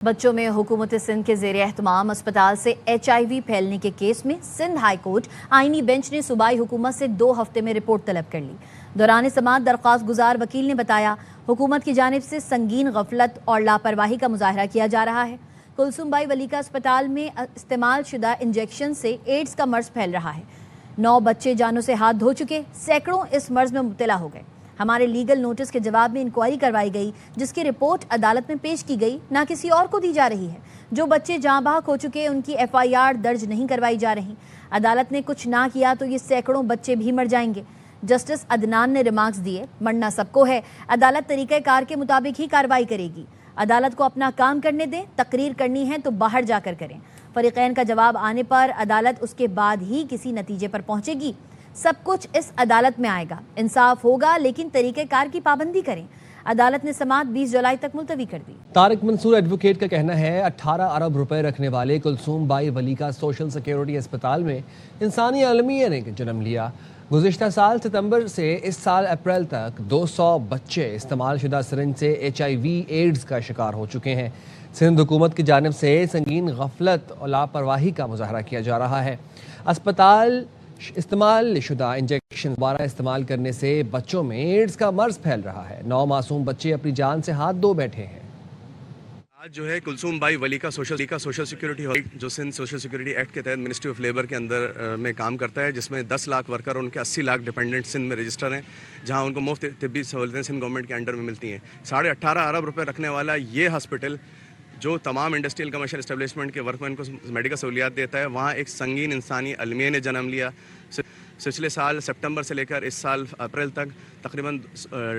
बच्चों में हुकूमत सिंध के ज़ेर एहतमाम अस्पताल से HIV फैलने के केस में सिंध हाई कोर्ट आईनी बेंच ने सूबाई हुकूमत से 2 हफ्ते में रिपोर्ट तलब कर ली। दौरान समाअत दरख्वास्त गुजार वकील ने बताया, हुकूमत की जानिब से संगीन गफलत और लापरवाही का मुजाहरा किया जा रहा है। कुलसूम बाई वलीका अस्पताल में इस्तेमाल शुदा इंजेक्शन से एड्स का मर्ज फैल रहा है। 9 बच्चे जानों से हाथ धो चुके, सैकड़ों इस मर्ज में मुब्तला हो गए। हमारे लीगल नोटिस के जवाब में इंक्वायरी करवाई गई, जिसकी रिपोर्ट अदालत में पेश की गई, ना किसी और को दी जा रही है। जो बच्चे जाँ बहक हो चुके, उनकी FIR दर्ज नहीं करवाई जा रही। अदालत ने कुछ ना किया तो ये सैकड़ों बच्चे भी मर जाएंगे। जस्टिस अदनान ने रिमार्क्स दिए, मरना सबको है, अदालत तरीक़ेकार के मुताबिक ही कार्रवाई करेगी। अदालत को अपना काम करने दें, तकरीर करनी है तो बाहर जाकर करें। फरीक़ैन का जवाब आने पर अदालत उसके बाद ही किसी नतीजे पर पहुंचेगी। सब कुछ इस अदालत में आएगा, इंसाफ होगा, लेकिन तरीक़ेकार की पाबंदी करें। अदालत ने समाअत 20 जुलाई तक मुलतवी कर दी। तारिक मंसूर एडवोकेट का कहना है, 18 अरब रुपए रखने वाले कुलसूम बाई वलीका सोशल सिक्योरिटी अस्पताल में इंसानी अलमिया ने जन्म लिया। गुज़िश्ता साल सितंबर से इस साल अप्रैल तक 200 बच्चे इस्तेमाल शुदा सिरिंज से HIV एड्स का शिकार हो चुके हैं। सिंध हुकूमत की जानिब से संगीन गफलत और लापरवाही का मुजाहरा किया जा रहा है। अस्पताल इस्तेमाल शुदा इंजेक्शन दोबारा इस्तेमाल करने से बच्चों में एड्स का मर्ज फैल रहा है। 9 मासूम बच्चे अपनी जान से हाथ धो बैठे हैं। आज जो है कुलसूम बाई वलीका सोशल सिक्योरिटी जो सिंध सोशल सिक्योरिटी एक्ट के तहत मिनिस्ट्री ऑफ लेबर के अंदर में काम करता है, जिसमें 10 लाख वर्कर और उनके 80 लाख डिपेंडेंट सिंध में रजिस्टर हैं, जहां उनको मुफ्त तिब्बी सहूलतें सिंध गवर्नमेंट के अंडर में मिलती हैं। 18.5 अरब रुपए रखने वाला ये हॉस्पिटल जो तमाम इंडस्ट्रियल कमर्शियल एस्टेब्लिशमेंट के वर्कमैन को मेडिकल सहूलियात देता है, वहाँ एक संगीन इंसानी अलमिया ने जन्म लिया। पिछले साल सितंबर से लेकर इस साल अप्रैल तक तकरीबन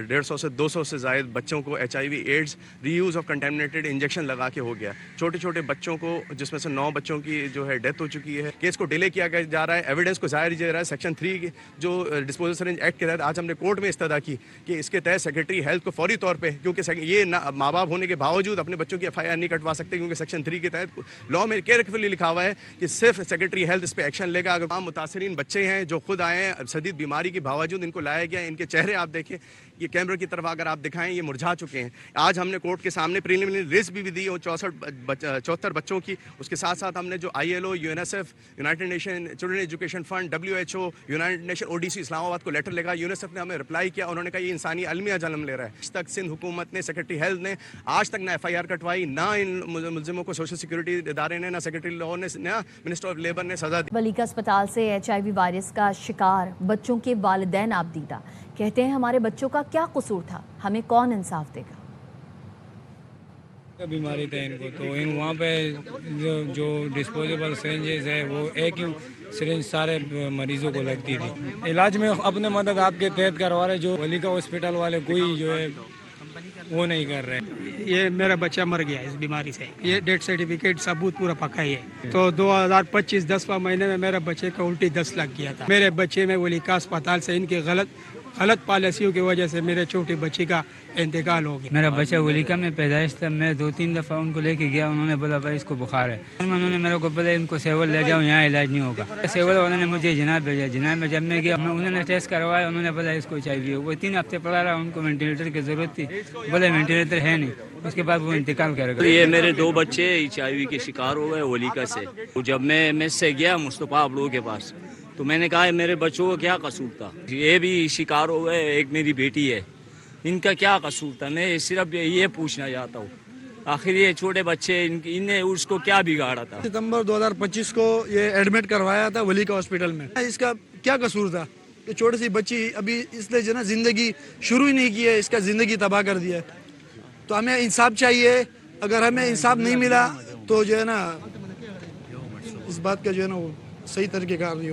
150 से 200 से ज़ायद बच्चों को HIV AIDS reuse of contaminated injection लगा के हो गया। छोटे छोटे बच्चों को, जिसमें से 9 बच्चों की जो है डेथ हो चुकी है। केस को डिले किया जा रहा है, एविडेंस को ज़ाहिर किया जा रहा है। सेक्शन 3 जो डिस्पोजल सिरिंज एक्ट के तहत आज हमने कोर्ट में इस्तदा की कि इसके तहत सेक्रेटरी हेल्थ को फौरी तौर पर, क्योंकि ये माँ बाप होने के बावजूद अपने बच्चों की FIR नहीं कटवा सकते, क्योंकि सेक्शन 3 के तहत लॉ में केयरफुली लिखा हुआ है कि सिर्फ सेक्रेटरी हेल्थ इस पर एक्शन लेगा। अगर तमाम मुतासरीन बच्चे हैं जो खुद आए हैं, शदीद बीमारी के बावजूद इनको लाया गया, इनके चेहरे आप देखें, ये कैमरे की तरफ अगर आप दिखाएं, ये मुरझा चुके हैं। आज हमने कोर्ट के सामने प्रीलिमिनरी लिस्ट भी दी और 74 बच्चों की। उसके साथ साथ हमने जो ILO, UNICEF, United nation children education fund, WHO, United nation ODC Islamabad को लेटर लगा। यूनिसेफ ने हमें रिप्लाई किया, उन्होंने कहा ये इंसानी अलमिया जन्म ले रहा है। आज तक सिंध हुकूमत ने, सेक्रेटरी हेल्थ ने आज तक ना FIR कटवाई, ना इन मुलजिमों को सोशल सिक्योरिटी इदारे ने, ना सेक्रेटरी लॉ ने, ना मिनिस्टर ऑफ लेबर ने सजा दी। वलीका अस्पताल से HIV वायरस का शिकार बच्चों के वालिदैन आबदीदा कहते हैं, हमारे बच्चों का क्या कसूर था, हमें कौन इंसाफ देगा। बीमारी था इनको, तो इन वहाँ पे जो डिस्पोजेबल सिरिंजेस है, वो एक ही सिरिंज सारे मरीजों को लगती थी। इलाज में अपने मदद आपके तहत करवा रहे, जो वलीका हॉस्पिटल वाले कोई जो है वो नहीं कर रहे। ये मेरा बच्चा मर गया इस बीमारी से, ये डेथ सर्टिफिकेट सबूत पूरा पक्का ही है। तो 2025 10वां महीने में मेरे बच्चे को उल्टी 10 लग गया था। मेरे बच्चे में वलीका अस्पताल से इनके गलत पॉलिसियों की वजह से मेरे छोटे बच्चे का इंतकाल हो गया। मेरा बच्चा वलीका में पैदाइश था, मैं 2-3 दफ़ा उनको लेके गया, उन्होंने बोला भाई इसको बुखार है। उन्होंने मेरे को बोला इनको सेवल ले जाओ, यहाँ इलाज नहीं होगा। सेवल वालों ने मुझे जनाब भेजा। जनाब में जब मैं गया, उन्होंने टेस्ट करवाया, उन्होंने बोला इसको HIV हो। वो 3 हफ्ते पड़ा रहा, उनको वेंटिलेटर की ज़रूरत थी, बोले वेंटिलेटर है नहीं। उसके बाद वो इंतकाल करेगा। ये मेरे 2 बच्चे HIV के शिकार हो गए वलीका से। तो जब मैं से गया मुस्तफ़ा आप लोगों के पास, तो मैंने कहा मेरे बच्चों को क्या कसूर था, ये भी शिकार हो गए, एक मेरी बेटी है, इनका क्या कसूर था। मैं सिर्फ ये पूछना चाहता हूँ, आखिर ये छोटे बच्चे इन्हें उसको क्या बिगाड़ा था। सितंबर 2025 को ये एडमिट करवाया था वलीका हॉस्पिटल में। इसका क्या कसूर था? ये छोटी सी बच्ची अभी इसने जो ना जिंदगी शुरू ही नहीं की है, इसका जिंदगी तबाह कर दिया है। तो हमें इंसाफ चाहिए। अगर हमें इंसाफ नहीं मिला तो जो है ना, इस बात का जो है ना वो सही तरीके कार नहीं हो।